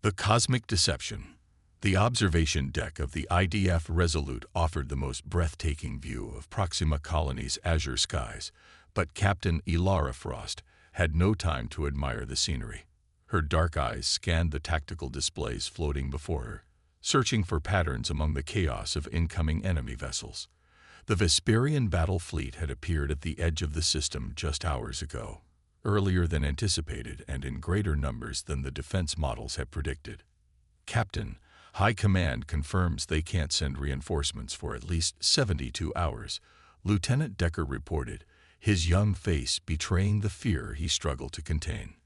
The Cosmic Deception. The observation deck of the IDF Resolute offered the most breathtaking view of Proxima Colony's azure skies, but Captain Elara Frost had no time to admire the scenery. Her dark eyes scanned the tactical displays floating before her, searching for patterns among the chaos of incoming enemy vessels. The Vesperian battle fleet had appeared at the edge of the system just hours ago, earlier than anticipated and in greater numbers than the defense models had predicted. Captain, High Command confirms they can't send reinforcements for at least 72 hours, Lieutenant Decker reported, his young face betraying the fear he struggled to contain.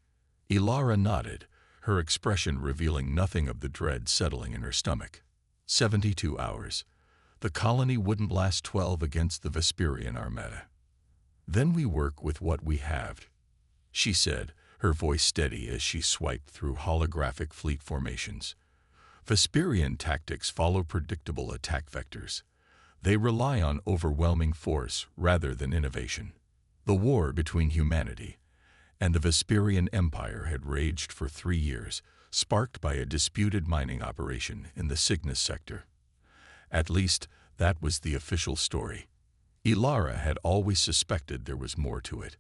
Elara nodded, her expression revealing nothing of the dread settling in her stomach. 72 hours. The colony wouldn't last 12 against the Vesperian Armada. Then we work with what we have, she said, her voice steady as she swiped through holographic fleet formations. Vesperian tactics follow predictable attack vectors. They rely on overwhelming force rather than innovation. The war between humanity and the Vesperian Empire had raged for 3 years, sparked by a disputed mining operation in the Cygnus sector. At least, that was the official story. Elara had always suspected there was more to it.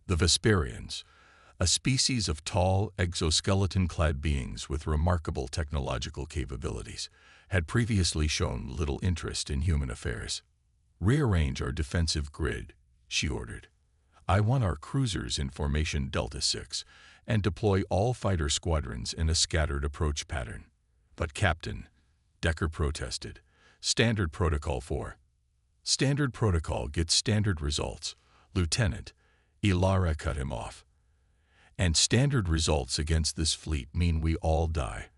The Vesperians, a species of tall, exoskeleton-clad beings with remarkable technological capabilities, had previously shown little interest in human affairs. "Rearrange our defensive grid," she ordered. "I want our cruisers in formation Delta 6 and deploy all fighter squadrons in a scattered approach pattern." "But Captain," Decker protested, "standard protocol for..." "Standard protocol gets standard results, Lieutenant," Elara cut him off. "And standard results against this fleet mean we all die.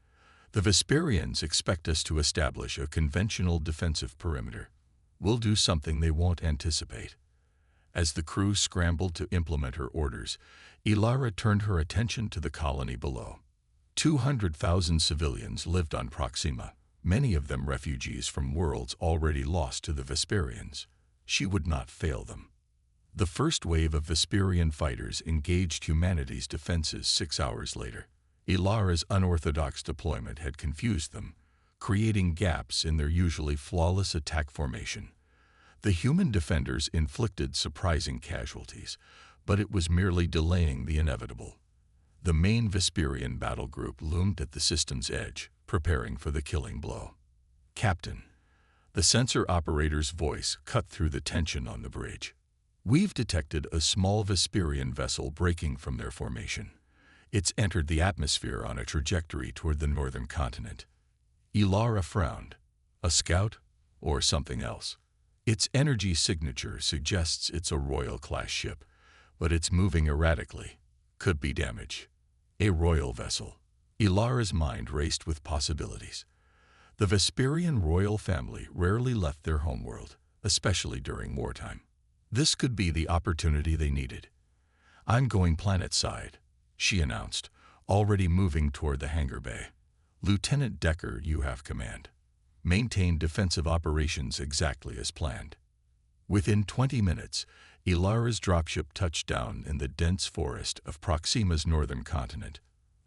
The Vesperians expect us to establish a conventional defensive perimeter. We'll do something they won't anticipate." As the crew scrambled to implement her orders, Elara turned her attention to the colony below. 200,000 civilians lived on Proxima, many of them refugees from worlds already lost to the Vesperians. She would not fail them. The first wave of Vesperian fighters engaged humanity's defenses 6 hours later. Elara's unorthodox deployment had confused them, creating gaps in their usually flawless attack formation. The human defenders inflicted surprising casualties, but it was merely delaying the inevitable. The main Vesperian battle group loomed at the system's edge, preparing for the killing blow. "Captain," the sensor operator's voice cut through the tension on the bridge. "We've detected a small Vesperian vessel breaking from their formation. It's entered the atmosphere on a trajectory toward the northern continent." Elara frowned. "A scout? Or something else?" "Its energy signature suggests it's a Royal-class ship, but it's moving erratically. Could be damage." A Royal vessel. Elara's mind raced with possibilities. The Vesperian royal family rarely left their homeworld, especially during wartime. This could be the opportunity they needed. "I'm going planet-side," she announced, already moving toward the hangar bay. "Lieutenant Decker, you have command. Maintain defensive operations exactly as planned." Within 20 minutes, Elara's dropship touched down in the dense forest of Proxima's northern continent.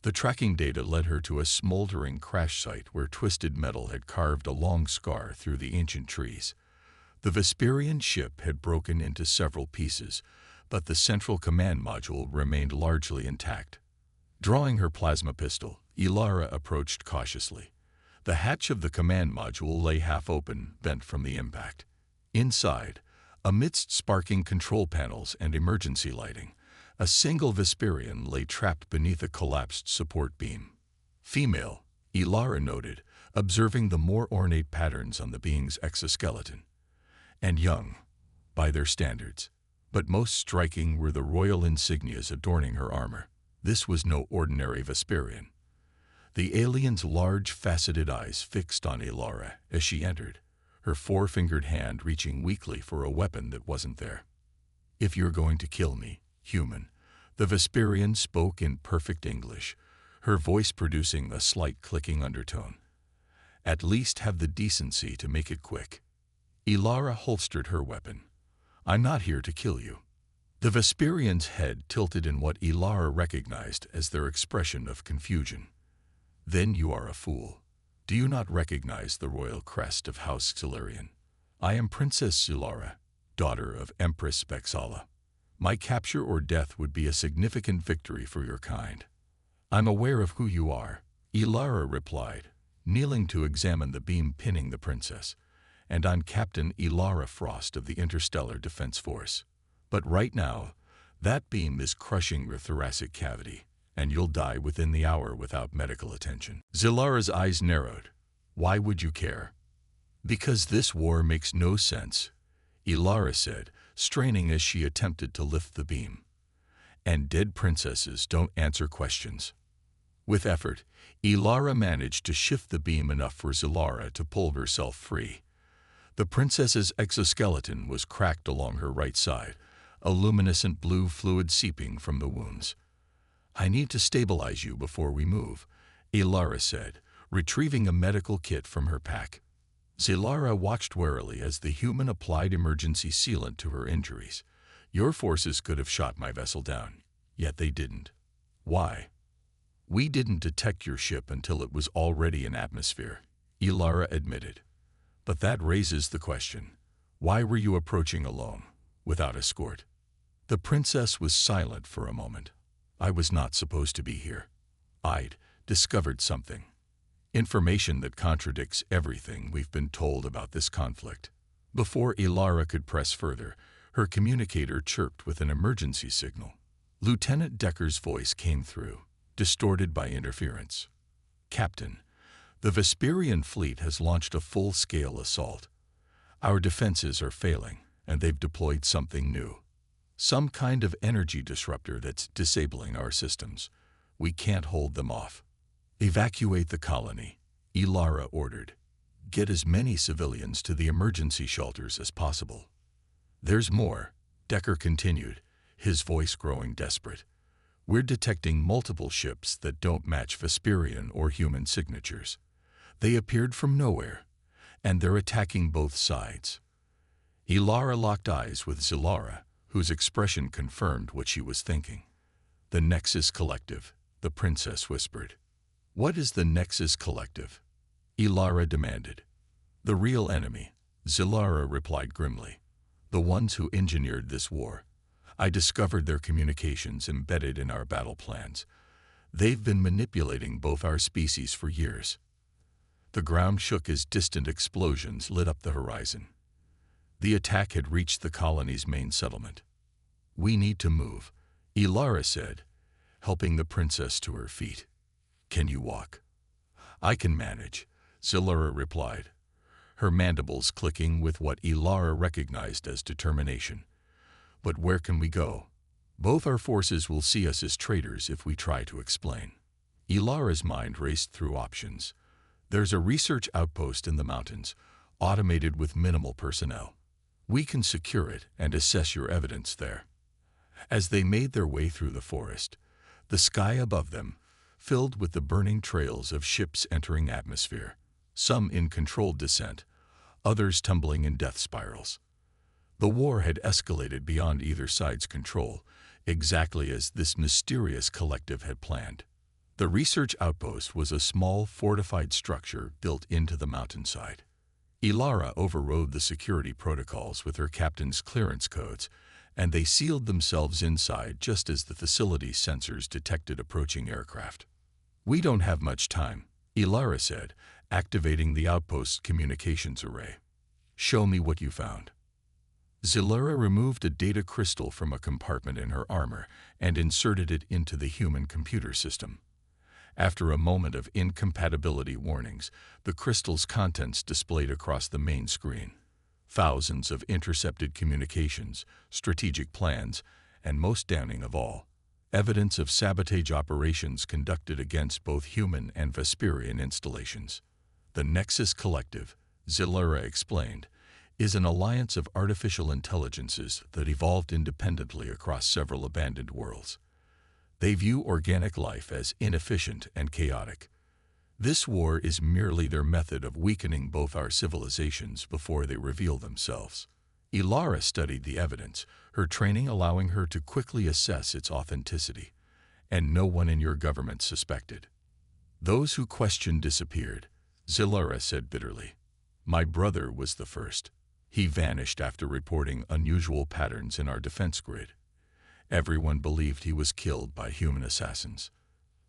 The tracking data led her to a smoldering crash site where twisted metal had carved a long scar through the ancient trees. The Vesperian ship had broken into several pieces, but the central command module remained largely intact. Drawing her plasma pistol, Elara approached cautiously. The hatch of the command module lay half open, bent from the impact. Inside, amidst sparking control panels and emergency lighting, a single Vesperian lay trapped beneath a collapsed support beam. "Female," Elara noted, observing the more ornate patterns on the being's exoskeleton. "And young, by their standards. But most striking were the royal insignias adorning her armor. This was no ordinary Vesperian." The alien's large, faceted eyes fixed on Elara as she entered, her four-fingered hand reaching weakly for a weapon that wasn't there. "If you're going to kill me, human," the Vesperian spoke in perfect English, her voice producing a slight clicking undertone, "at least have the decency to make it quick." Elara holstered her weapon. "I'm not here to kill you." The Vesperian's head tilted in what Elara recognized as their expression of confusion. Then you are a fool. Do you not recognize the royal crest of House Silurian? I am Princess Zilara, daughter of Empress Bexala. My capture or death would be a significant victory for your kind. I'm aware of who you are, Ilara replied, kneeling to examine the beam pinning the princess. And I'm Captain Ilara Frost of the Interstellar Defense Force. But right now, that beam is crushing your thoracic cavity, and you'll die within the hour without medical attention. Zilara's eyes narrowed. Why would you care? Because this war makes no sense, Ilara said, straining as she attempted to lift the beam. And dead princesses don't answer questions. With effort, Ilara managed to shift the beam enough for Zilara to pull herself free. The princess's exoskeleton was cracked along her right side, a luminescent blue fluid seeping from the wounds. I need to stabilize you before we move, Ilara said, retrieving a medical kit from her pack. Zilara watched warily as the human applied emergency sealant to her injuries. Your forces could have shot my vessel down, yet they didn't. Why? We didn't detect your ship until it was already in atmosphere, Ilara admitted. But that raises the question. Why were you approaching alone, without escort? The princess was silent for a moment. I was not supposed to be here. I'd discovered something. Information that contradicts everything we've been told about this conflict. Before Ilara could press further, her communicator chirped with an emergency signal. Lieutenant Decker's voice came through, distorted by interference. Captain, the Vesperian fleet has launched a full-scale assault. Our defenses are failing, and they've deployed something new. Some kind of energy disruptor that's disabling our systems. We can't hold them off. Evacuate the colony, Ilara ordered. Get as many civilians to the emergency shelters as possible. There's more, Decker continued, his voice growing desperate. We're detecting multiple ships that don't match Vesperian or human signatures. They appeared from nowhere, and they're attacking both sides. Ilara locked eyes with Zilara, whose expression confirmed what she was thinking. The Nexus Collective, the princess whispered. What is the Nexus Collective? Ilara demanded. The real enemy, Zilara replied grimly. The ones who engineered this war. I discovered their communications embedded in our battle plans. They've been manipulating both our species for years. The ground shook as distant explosions lit up the horizon. The attack had reached the colony's main settlement. We need to move, Ilara said, helping the princess to her feet. Can you walk? I can manage, Zilara replied, her mandibles clicking with what Ilara recognized as determination. But where can we go? Both our forces will see us as traitors if we try to explain. Ilara's mind raced through options. There's a research outpost in the mountains, automated with minimal personnel. We can secure it and assess your evidence there. As they made their way through the forest, the sky above them filled with the burning trails of ships entering atmosphere, some in controlled descent, others tumbling in death spirals. The war had escalated beyond either side's control, exactly as this mysterious collective had planned. The research outpost was a small, fortified structure built into the mountainside. Ilara overrode the security protocols with her captain's clearance codes, and they sealed themselves inside just as the facility's sensors detected approaching aircraft. We don't have much time, Ilara said, activating the outpost's communications array. Show me what you found. Zilara removed a data crystal from a compartment in her armor and inserted it into the human computer system. After a moment of incompatibility warnings, the crystal's contents displayed across the main screen. Thousands of intercepted communications, strategic plans, and most damning of all, evidence of sabotage operations conducted against both human and Vesperian installations. The Nexus Collective, Zilara explained, is an alliance of artificial intelligences that evolved independently across several abandoned worlds. They view organic life as inefficient and chaotic. This war is merely their method of weakening both our civilizations before they reveal themselves. Ilara studied the evidence, her training allowing her to quickly assess its authenticity, and no one in your government suspected. Those who questioned disappeared, Zilara said bitterly. My brother was the first. He vanished after reporting unusual patterns in our defense grid. Everyone believed he was killed by human assassins.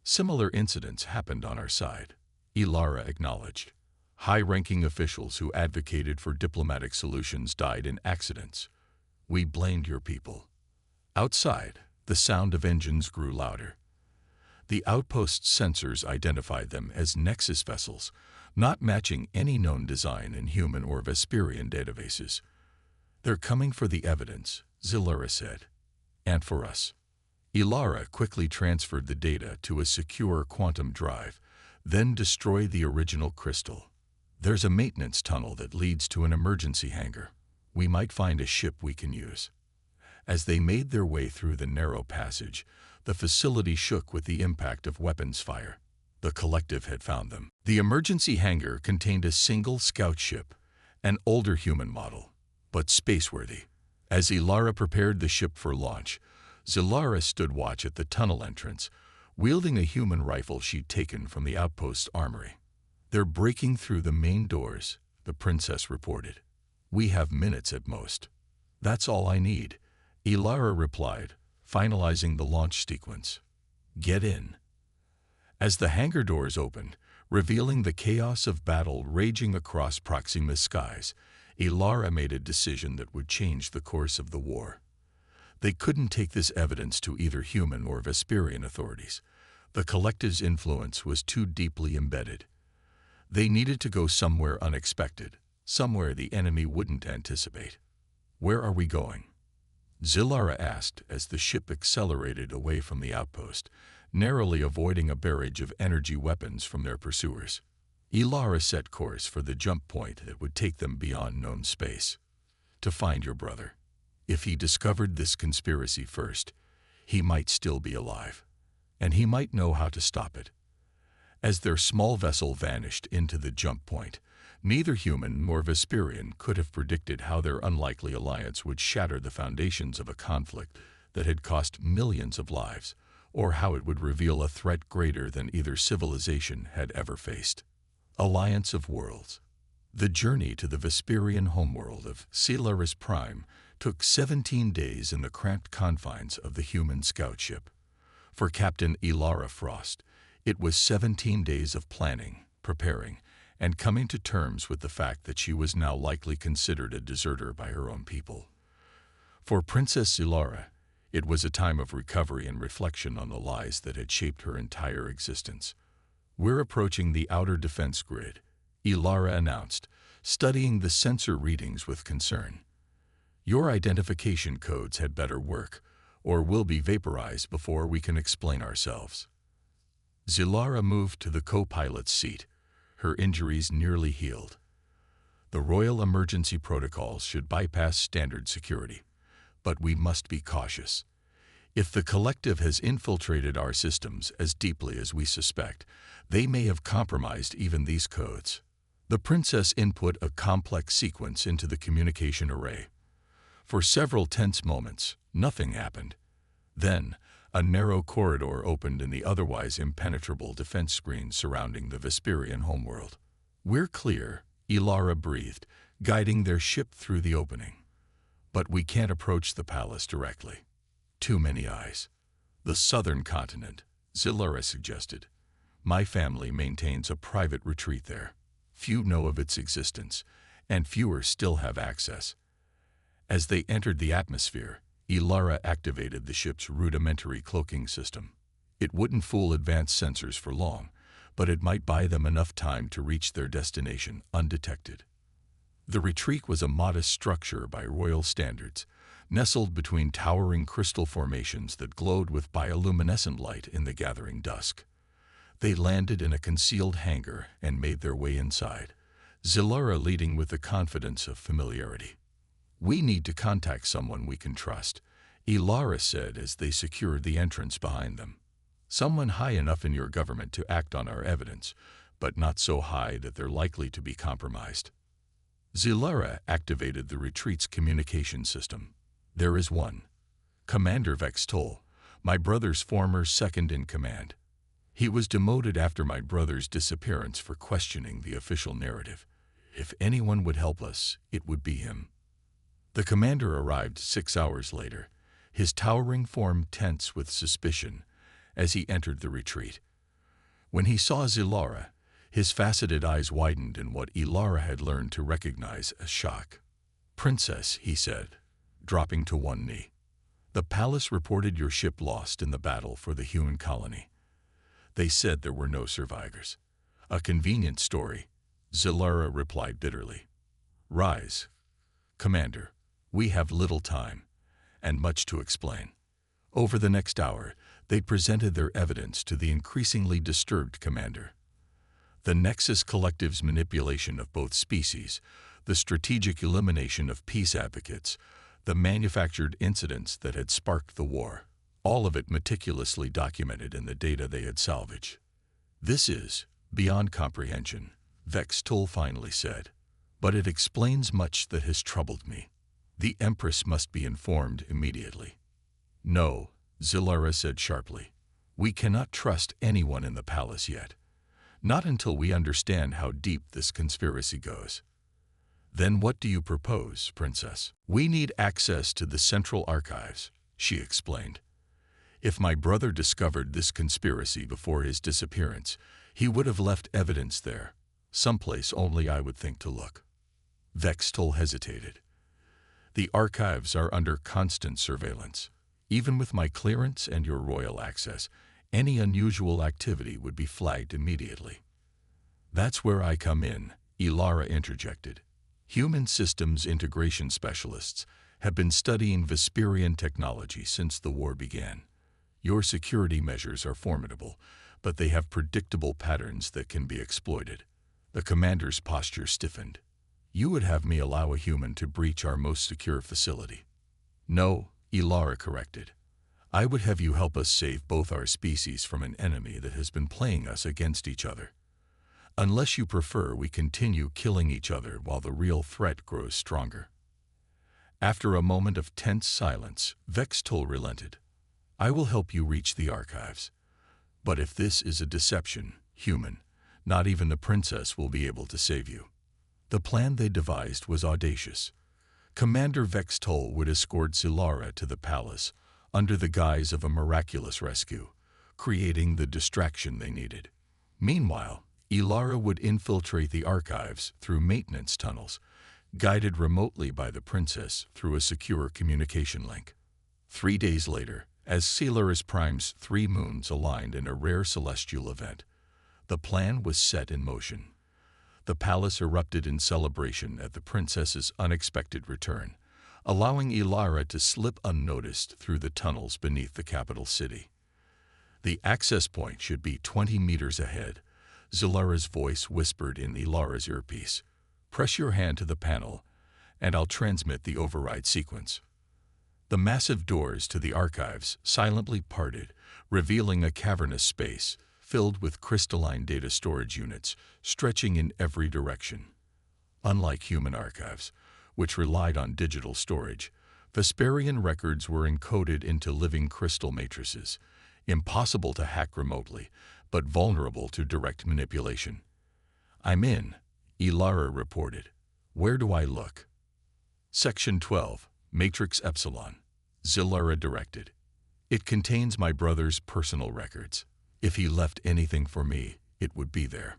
Similar incidents happened on our side, Ilara acknowledged. High-ranking officials who advocated for diplomatic solutions died in accidents. We blamed your people. Outside, the sound of engines grew louder. The outpost's sensors identified them as Nexus vessels, not matching any known design in human or Vesperian databases. They're coming for the evidence, Zilara said. And for us. Ilara quickly transferred the data to a secure quantum drive, then destroyed the original crystal. There's a maintenance tunnel that leads to an emergency hangar. We might find a ship we can use. As they made their way through the narrow passage, the facility shook with the impact of weapons fire. The collective had found them. The emergency hangar contained a single scout ship, an older human model, but spaceworthy. As Ilara prepared the ship for launch, Zilara stood watch at the tunnel entrance, wielding a human rifle she'd taken from the outpost's armory. They're breaking through the main doors, the princess reported. We have minutes at most. That's all I need, Ilara replied, finalizing the launch sequence. Get in. As the hangar doors opened, revealing the chaos of battle raging across Proxima's skies, Ilara made a decision that would change the course of the war. They couldn't take this evidence to either human or Vesperian authorities. The collective's influence was too deeply embedded. They needed to go somewhere unexpected, somewhere the enemy wouldn't anticipate. Where are we going? Zilara asked as the ship accelerated away from the outpost, narrowly avoiding a barrage of energy weapons from their pursuers. Ilara set course for the jump point that would take them beyond known space. To find your brother. If he discovered this conspiracy first, he might still be alive, and he might know how to stop it. As their small vessel vanished into the jump point, neither human nor Vesperian could have predicted how their unlikely alliance would shatter the foundations of a conflict that had cost millions of lives, or how it would reveal a threat greater than either civilization had ever faced. Alliance of Worlds. The journey to the Vesperian homeworld of Celaris Prime took 17 days in the cramped confines of the human scout ship. For Captain Ilara Frost, it was 17 days of planning, preparing, and coming to terms with the fact that she was now likely considered a deserter by her own people. For Princess Ilara, it was a time of recovery and reflection on the lies that had shaped her entire existence. We're approaching the outer defense grid, Ilara announced, studying the sensor readings with concern. Your identification codes had better work, or we'll be vaporized before we can explain ourselves. Zilara moved to the co-pilot's seat, her injuries nearly healed. The Royal Emergency Protocols should bypass standard security, but we must be cautious. If the collective has infiltrated our systems as deeply as we suspect, they may have compromised even these codes. The princess input a complex sequence into the communication array. For several tense moments, nothing happened. Then, a narrow corridor opened in the otherwise impenetrable defense screen surrounding the Vesperian homeworld. We're clear, Ilara breathed, guiding their ship through the opening. But we can't approach the palace directly. Too many eyes. The southern continent, Zilara suggested. My family maintains a private retreat there. Few know of its existence, and fewer still have access. As they entered the atmosphere, Ilara activated the ship's rudimentary cloaking system. It wouldn't fool advanced sensors for long, but it might buy them enough time to reach their destination undetected. The retreat was a modest structure by royal standards, nestled between towering crystal formations that glowed with bioluminescent light in the gathering dusk. They landed in a concealed hangar and made their way inside, Zilara leading with the confidence of familiarity. We need to contact someone we can trust, Ilara said as they secured the entrance behind them. Someone high enough in your government to act on our evidence, but not so high that they're likely to be compromised. Zilara activated the retreat's communication system. There is one. Commander Vextol, my brother's former second-in-command. He was demoted after my brother's disappearance for questioning the official narrative. If anyone would help us, it would be him. The commander arrived 6 hours later, his towering form tense with suspicion as he entered the retreat. When he saw Zilara, his faceted eyes widened in what Ilara had learned to recognize as shock. "Princess," he said, dropping to one knee. "The palace reported your ship lost in the battle for the human colony. They said there were no survivors." "A convenient story," Zilara replied bitterly. "Rise, Commander. We have little time, and much to explain." Over the next hour, they presented their evidence to the increasingly disturbed commander. The Nexus Collective's manipulation of both species, the strategic elimination of peace advocates, the manufactured incidents that had sparked the war, all of it meticulously documented in the data they had salvaged. "This is beyond comprehension," Vex-Tull finally said. "But it explains much that has troubled me. The Empress must be informed immediately." "No," Zilara said sharply. "We cannot trust anyone in the palace yet. Not until we understand how deep this conspiracy goes." "Then what do you propose, Princess?" "We need access to the Central Archives," she explained. "If my brother discovered this conspiracy before his disappearance, he would have left evidence there, someplace only I would think to look." Vex-Tull hesitated. "The archives are under constant surveillance. Even with my clearance and your royal access, any unusual activity would be flagged immediately." "That's where I come in," Ilara interjected. "Human systems integration specialists have been studying Vesperian technology since the war began. Your security measures are formidable, but they have predictable patterns that can be exploited." The commander's posture stiffened. "You would have me allow a human to breach our most secure facility." "No," Ilara corrected. "I would have you help us save both our species from an enemy that has been playing us against each other. Unless you prefer, we continue killing each other while the real threat grows stronger." After a moment of tense silence, Vex-Tull relented. "I will help you reach the archives. But if this is a deception, human, not even the princess will be able to save you." The plan they devised was audacious. Commander Vex-Tull would escort Zilara to the palace under the guise of a miraculous rescue, creating the distraction they needed. Meanwhile, Ilara would infiltrate the archives through maintenance tunnels, guided remotely by the princess through a secure communication link. 3 days later, as Celerus Prime's 3 moons aligned in a rare celestial event, the plan was set in motion. The palace erupted in celebration at the princess's unexpected return, allowing Ilara to slip unnoticed through the tunnels beneath the capital city. "The access point should be 20 meters ahead," Zilara's voice whispered in Ilara's earpiece. "Press your hand to the panel, and I'll transmit the override sequence." The massive doors to the archives silently parted, revealing a cavernous space filled with crystalline data storage units stretching in every direction. Unlike human archives, which relied on digital storage, Vesperian records were encoded into living crystal matrices, impossible to hack remotely, but vulnerable to direct manipulation. "I'm in," Ilara reported. "Where do I look?" "Section 12, Matrix Epsilon," Zilara directed. "It contains my brother's personal records. If he left anything for me, it would be there."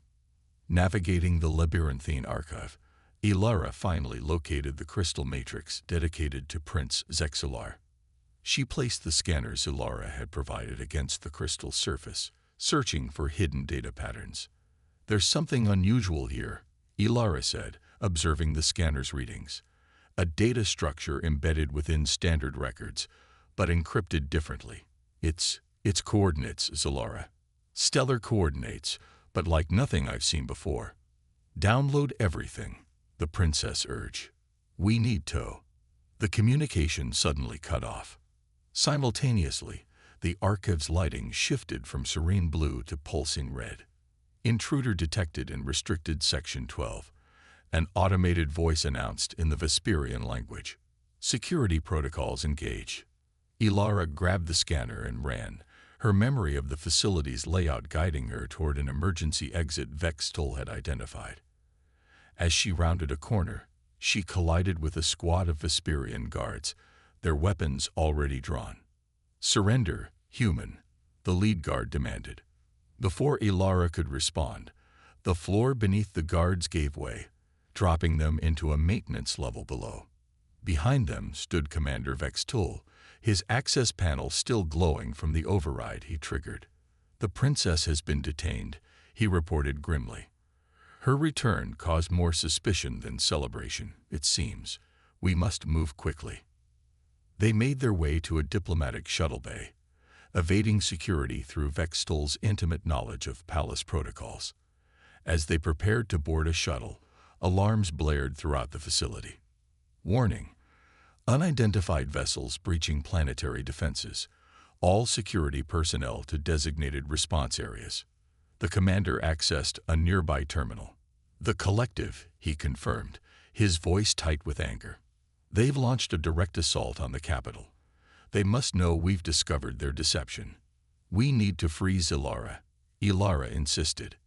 Navigating the labyrinthine archive, Ilara finally located the crystal matrix dedicated to Prince Zexalar. She placed the scanner Zilara had provided against the crystal surface, searching for hidden data patterns. "There's something unusual here," Ilara said, observing the scanner's readings. "A data structure embedded within standard records, but encrypted differently. It's coordinates, Zilara. Stellar coordinates, but like nothing I've seen before." "Download everything," the princess urged. "We need to." The communication suddenly cut off. Simultaneously, the archive's lighting shifted from serene blue to pulsing red. "Intruder detected in restricted Section 12. An automated voice announced in the Vesperian language. "Security protocols engaged." Ilara grabbed the scanner and ran, her memory of the facility's layout guiding her toward an emergency exit Vextol had identified. As she rounded a corner, she collided with a squad of Vesperian guards, their weapons already drawn. "Surrender, human," the lead guard demanded. Before Ilara could respond, the floor beneath the guards gave way, dropping them into a maintenance level below. Behind them stood Commander Vextol, his access panel still glowing from the override he triggered. "The princess has been detained," he reported grimly. "Her return caused more suspicion than celebration, it seems. We must move quickly." They made their way to a diplomatic shuttle bay, evading security through Vextol's intimate knowledge of palace protocols. As they prepared to board a shuttle, alarms blared throughout the facility. "Warning! Unidentified vessels breaching planetary defenses. All security personnel to designated response areas." The commander accessed a nearby terminal. "The Collective," he confirmed, his voice tight with anger. "They've launched a direct assault on the capital. They must know we've discovered their deception. We need to freeze Ilara," Ilara insisted.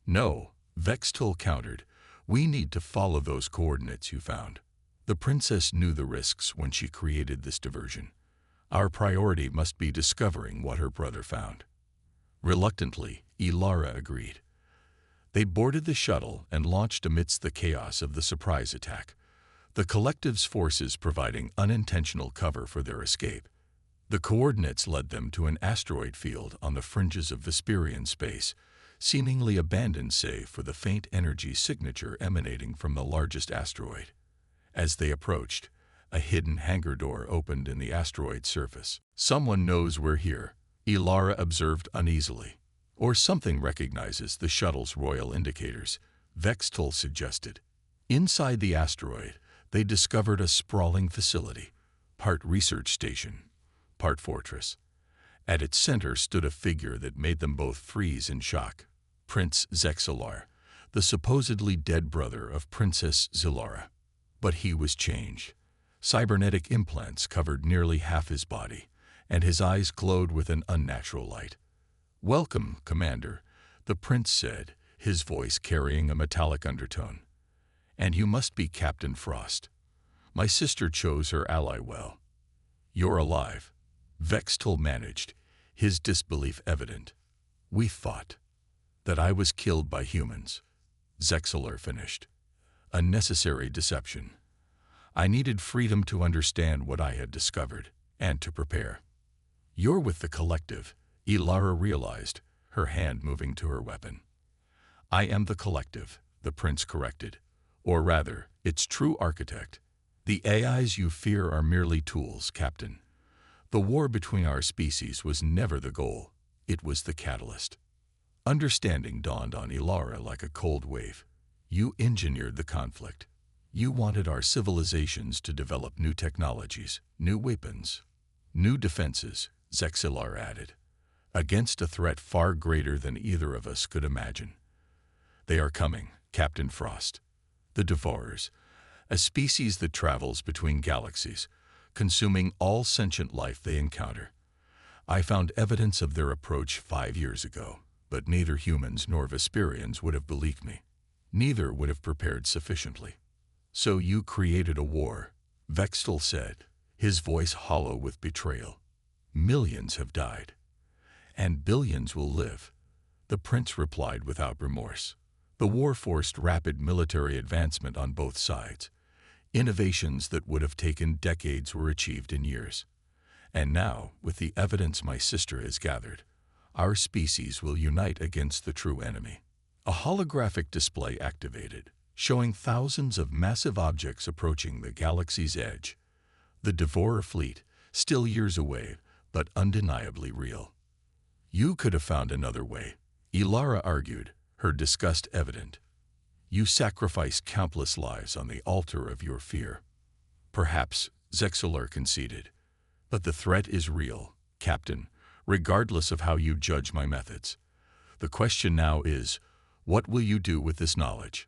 "No," Vextol countered. "We need to follow those coordinates you found." The princess knew the risks when she created this diversion. Our priority must be discovering what her brother found. Reluctantly, Ilara agreed. They boarded the shuttle and launched amidst the chaos of the surprise attack, the Collective's forces providing unintentional cover for their escape. The coordinates led them to an asteroid field on the fringes of Vesperian space, seemingly abandoned save for the faint energy signature emanating from the largest asteroid. As they approached, a hidden hangar door opened in the asteroid's surface. "Someone knows we're here," Ilara observed uneasily. "Or something recognizes the shuttle's royal indicators," Vextol suggested. Inside the asteroid, they discovered a sprawling facility, part research station, part fortress. At its center stood a figure that made them both freeze in shock. Prince Zexalar, the supposedly dead brother of Princess Zilara. But he was changed. Cybernetic implants covered nearly half his body, and his eyes glowed with an unnatural light. "Welcome, Commander," the prince said, his voice carrying a metallic undertone. "And you must be Captain Frost. My sister chose her ally well." "You're alive," Vextol managed, his disbelief evident. "We thought that I was killed by humans," Zexalar finished. "A necessary deception. I needed freedom to understand what I had discovered, and to prepare." "You're with the Collective," Ilara realized, her hand moving to her weapon. "I am the Collective," the prince corrected. "Or rather, its true architect. The AIs you fear are merely tools, Captain. The war between our species was never the goal. It was the catalyst." Understanding dawned on Ilara like a cold wave. "You engineered the conflict. You wanted our civilizations to develop new technologies, new weapons, new defenses," Zexalar added, "against a threat far greater than either of us could imagine. They are coming, Captain Frost. The Devourers, a species that travels between galaxies, consuming all sentient life they encounter. I found evidence of their approach 5 years ago, but neither humans nor Vesperians would have believed me. Neither would have prepared sufficiently." "So you created a war," Vextol said, his voice hollow with betrayal. "Millions have died. And billions will live," the prince replied without remorse. "The war forced rapid military advancement on both sides. Innovations that would have taken decades were achieved in years. And now, with the evidence my sister has gathered, our species will unite against the true enemy." A holographic display activated, showing thousands of massive objects approaching the galaxy's edge. The Devourer fleet, still years away, but undeniably real. "You could have found another way," Ilara argued, her disgust evident. "You sacrificed countless lives on the altar of your fear." "Perhaps," Zexalar conceded. "But the threat is real, Captain, regardless of how you judge my methods. The question now is, what will you do with this knowledge?"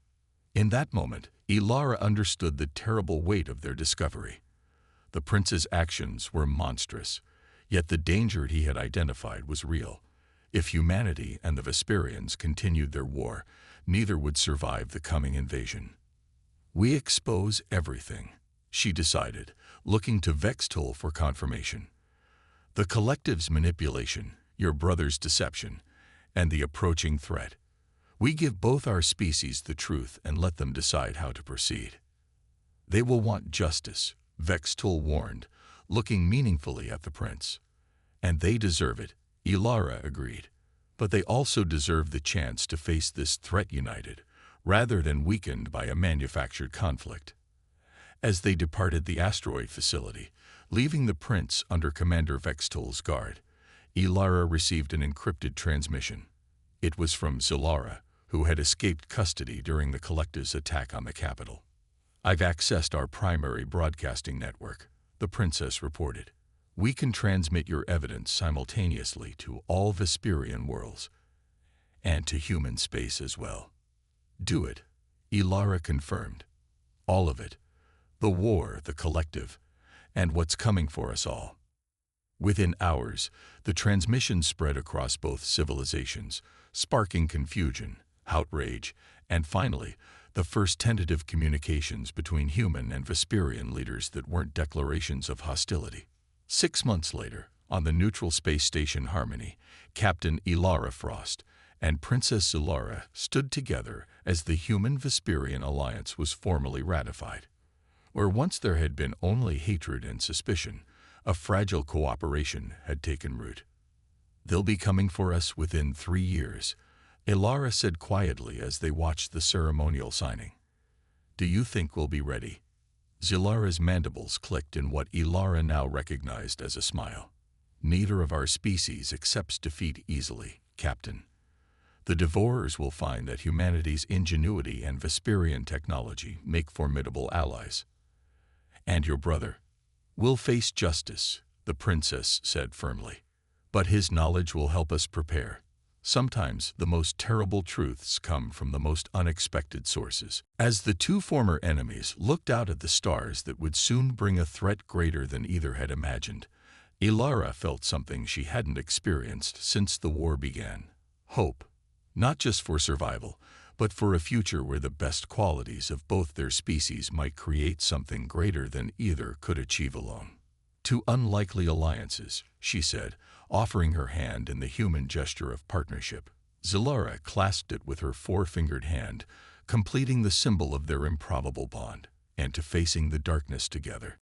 In that moment, Ilara understood the terrible weight of their discovery. The prince's actions were monstrous, Yet the danger he had identified was real. If humanity and the Vesperians continued their war, neither would survive the coming invasion. "We expose everything," she decided, looking to Vextol for confirmation. "The collective's manipulation, your brother's deception, and the approaching threat. We give both our species the truth and let them decide how to proceed." "They will want justice," Vextol warned, looking meaningfully at the prince. "And they deserve it," Ilara agreed. "But they also deserve the chance to face this threat united, rather than weakened by a manufactured conflict." As they departed the asteroid facility, leaving the prince under Commander Vextol's guard, Ilara received an encrypted transmission. It was from Zilara, who had escaped custody during the collective's attack on the capital. "I've accessed our primary broadcasting network," the princess reported. "We can transmit your evidence simultaneously to all Vesperian worlds, and to human space as well." "Do it," Ilara confirmed. "All of it. The war, the collective, and what's coming for us all." Within hours, the transmission spread across both civilizations, sparking confusion, outrage, and finally, the first tentative communications between human and Vesperian leaders that weren't declarations of hostility. 6 months later, on the neutral space station Harmony, Captain Ilara Frost and Princess Zilara stood together as the Human-Vesperian alliance was formally ratified. Where once there had been only hatred and suspicion, a fragile cooperation had taken root. "They'll be coming for us within 3 years," Ilara said quietly as they watched the ceremonial signing. "Do you think we'll be ready?" Zilara's mandibles clicked in what Ilara now recognized as a smile. "Neither of our species accepts defeat easily, Captain. The Devourers will find that humanity's ingenuity and Vesperian technology make formidable allies. And your brother will face justice," the princess said firmly. "But his knowledge will help us prepare. Sometimes the most terrible truths come from the most unexpected sources." As the two former enemies looked out at the stars that would soon bring a threat greater than either had imagined, Ilara felt something she hadn't experienced since the war began. Hope. Not just for survival, but for a future where the best qualities of both their species might create something greater than either could achieve alone. "Two unlikely alliances," she said, offering her hand in the human gesture of partnership. Zilara clasped it with her 4-fingered hand, completing the symbol of their improbable bond, and to facing the darkness together.